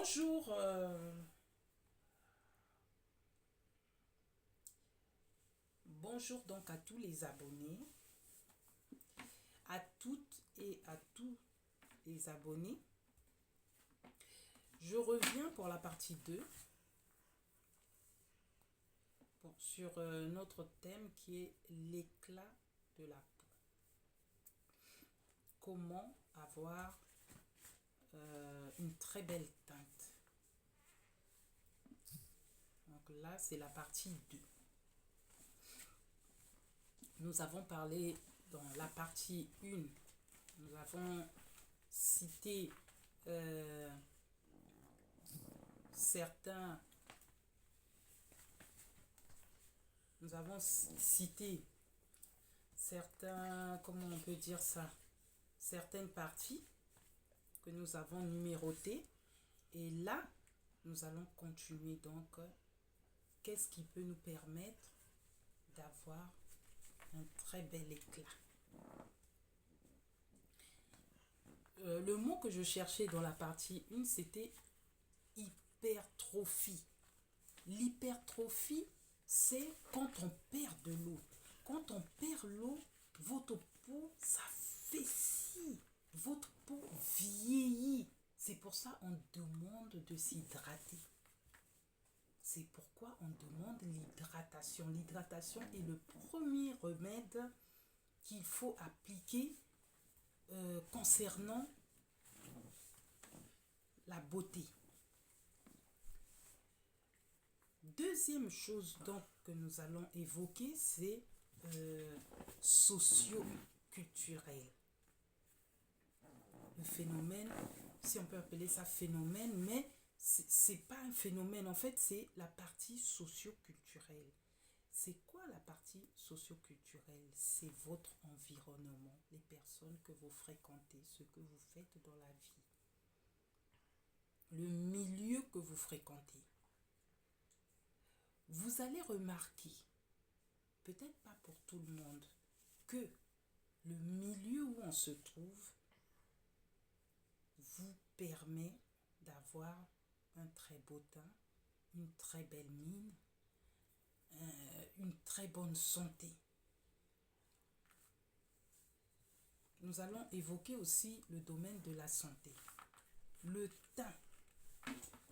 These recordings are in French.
Bonjour, bonjour donc à tous les abonnés, à toutes et à tous les abonnés. Je reviens pour la partie 2 sur notre thème qui est l'éclat de la peau. Comment avoir une très belle teinte. Donc là, c'est la partie 2. Nous avons parlé dans la partie 1, nous avons cité certains, nous avons cité certains, comment on peut dire ça, certaines parties que nous avons numérotées. Et là, nous allons continuer donc, qu'est-ce qui peut nous permettre d'avoir un très bel éclat. Le mot que je cherchais dans la partie 1, c'était hypertrophie. L'hypertrophie, c'est quand on perd de l'eau. Quand on perd l'eau, votre peau s'affaissit, votre peau vieillit. C'est pour ça qu'on demande de s'hydrater. C'est pourquoi on demande l'hydratation. L'hydratation est le premier remède qu'il faut appliquer concernant la beauté. Deuxième chose donc que nous allons évoquer, c'est socio-culturel. Le phénomène, si on peut appeler ça phénomène, mais c'est pas un phénomène, en fait, c'est la partie socio-culturelle. C'est quoi la partie socio-culturelle? C'est votre environnement, les personnes que vous fréquentez, ce que vous faites dans la vie, le milieu que vous fréquentez. Vous allez remarquer, peut-être pas pour tout le monde, que le milieu où on se trouve vous permet d'avoir un très beau teint, une très belle mine, une très bonne santé. Nous allons évoquer aussi le domaine de la santé. Le teint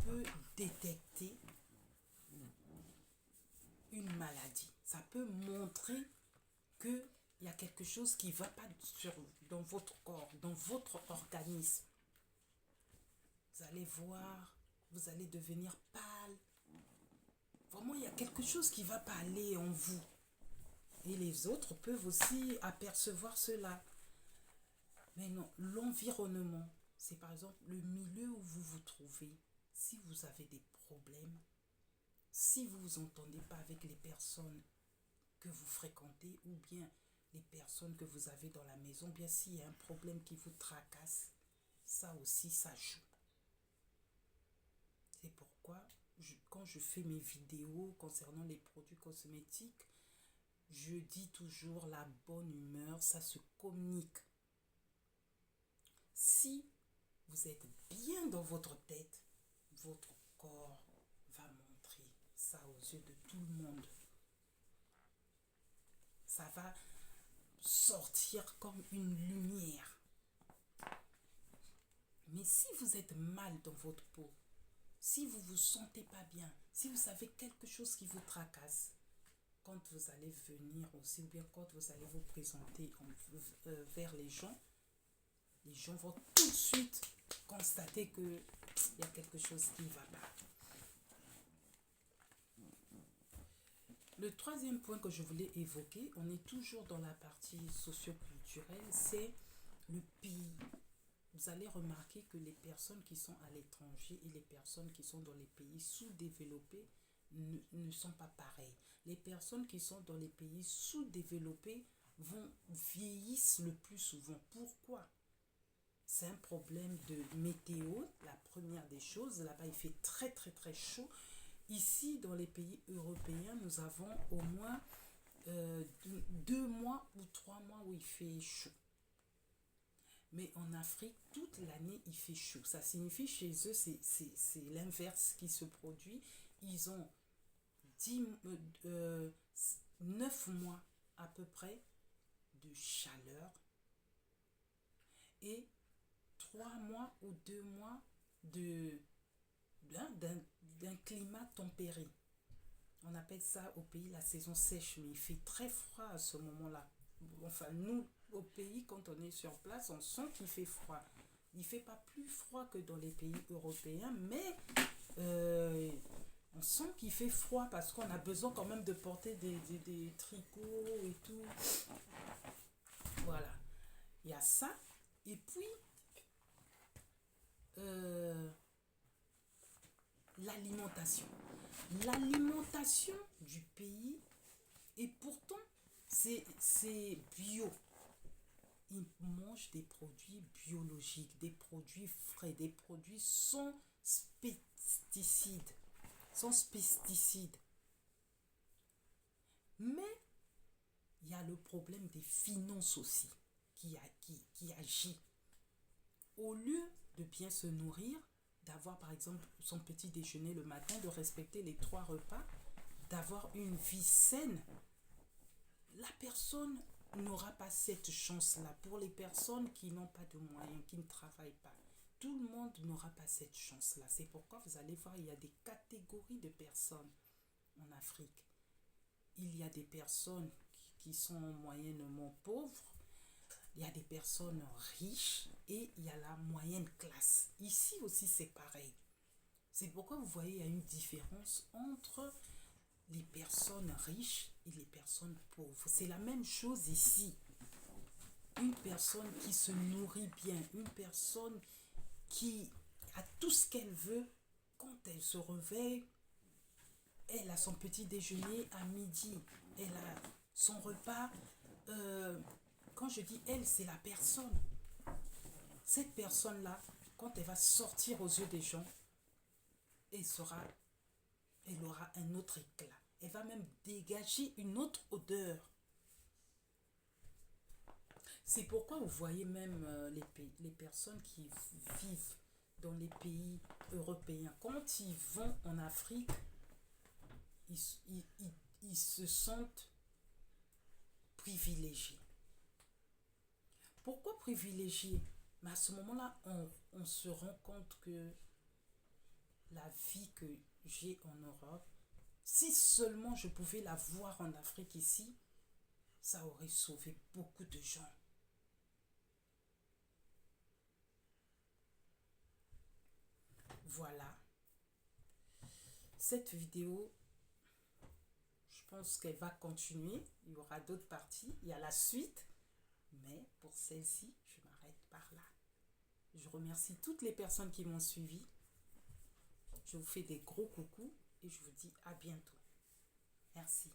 peut détecter une maladie. Ça peut montrer qu'il y a quelque chose qui ne va pas dans votre corps, dans votre organisme. Vous allez voir, vous allez devenir pâle. Vraiment, il y a quelque chose qui ne va pas aller en vous. Et les autres peuvent aussi apercevoir cela. Mais non, l'environnement, c'est par exemple le milieu où vous vous trouvez. Si vous avez des problèmes, si vous ne vous entendez pas avec les personnes que vous fréquentez ou bien les personnes que vous avez dans la maison, bien s'il y a un problème qui vous tracasse, ça aussi, ça joue. C'est pourquoi, quand je fais mes vidéos concernant les produits cosmétiques, je dis toujours la bonne humeur, ça se communique. Si vous êtes bien dans votre tête, votre corps va montrer ça aux yeux de tout le monde. Ça va sortir comme une lumière. Mais si vous êtes mal dans votre peau, si vous ne vous sentez pas bien, si vous avez quelque chose qui vous tracasse, quand vous allez venir aussi, ou bien quand vous allez vous présenter vers les gens vont tout de suite constater qu'il y a quelque chose qui ne va pas. Le troisième point que je voulais évoquer, on est toujours dans la partie socio-culturelle, c'est le pays. Vous allez remarquer que les personnes qui sont à l'étranger et les personnes qui sont dans les pays sous-développés ne sont pas pareilles. Les personnes qui sont dans les pays sous-développés vieillissent le plus souvent. Pourquoi? C'est un problème de météo, la première des choses. Là-bas, il fait très très très chaud. Ici, dans les pays européens, nous avons au moins 2 mois ou 3 mois où il fait chaud. Mais en Afrique, toute l'année, il fait chaud. Ça signifie chez eux, c'est l'inverse qui se produit. Ils ont 10, 9 mois à peu près de chaleur et 3 mois ou 2 mois de d'un climat tempéré. On appelle ça au pays la saison sèche, mais il fait très froid à ce moment-là. Enfin, nous, au pays, quand on est sur place, on sent qu'il fait froid. Il ne fait pas plus froid que dans les pays européens, mais on sent qu'il fait froid parce qu'on a besoin quand même de porter des tricots et tout. Voilà, il y a ça. Et puis, l'alimentation. L'alimentation du pays, et pourtant, c'est bio. Ils mangent des produits biologiques, des produits frais, des produits sans pesticides. Sans pesticides. Mais il y a le problème des finances aussi qui agit. Au lieu de bien se nourrir, d'avoir par exemple son petit déjeuner le matin, de respecter les 3 repas, d'avoir une vie saine, la personne n'aura pas cette chance-là. Pour les personnes qui n'ont pas de moyens, qui ne travaillent pas, tout le monde n'aura pas cette chance-là. C'est pourquoi vous allez voir, il y a des catégories de personnes en Afrique. Il y a des personnes qui sont moyennement pauvres, il y a des personnes riches et il y a la moyenne classe. Ici aussi, c'est pareil. C'est pourquoi vous voyez, il y a une différence entre les personnes riches et les personnes pauvres. C'est la même chose ici. Une personne qui se nourrit bien, une personne qui a tout ce qu'elle veut, quand elle se réveille, elle a son petit déjeuner à midi, elle a son repas. Quand je dis elle, c'est la personne. Cette personne-là, quand elle va sortir aux yeux des gens, elle aura un autre éclat. Elle va même dégager une autre odeur. C'est pourquoi vous voyez même les personnes qui vivent dans les pays européens, quand ils vont en Afrique, ils se sentent privilégiés. Pourquoi privilégiés? Mais à ce moment-là, on se rend compte que la vie que j'ai en Europe, si seulement je pouvais la voir en Afrique ici, ça aurait sauvé beaucoup de gens. Voilà. Cette vidéo, je pense qu'elle va continuer. Il y aura d'autres parties. Il y a la suite. Mais pour celle-ci, je m'arrête par là. Je remercie toutes les personnes qui m'ont suivi. Je vous fais des gros coucous et je vous dis à bientôt. Merci.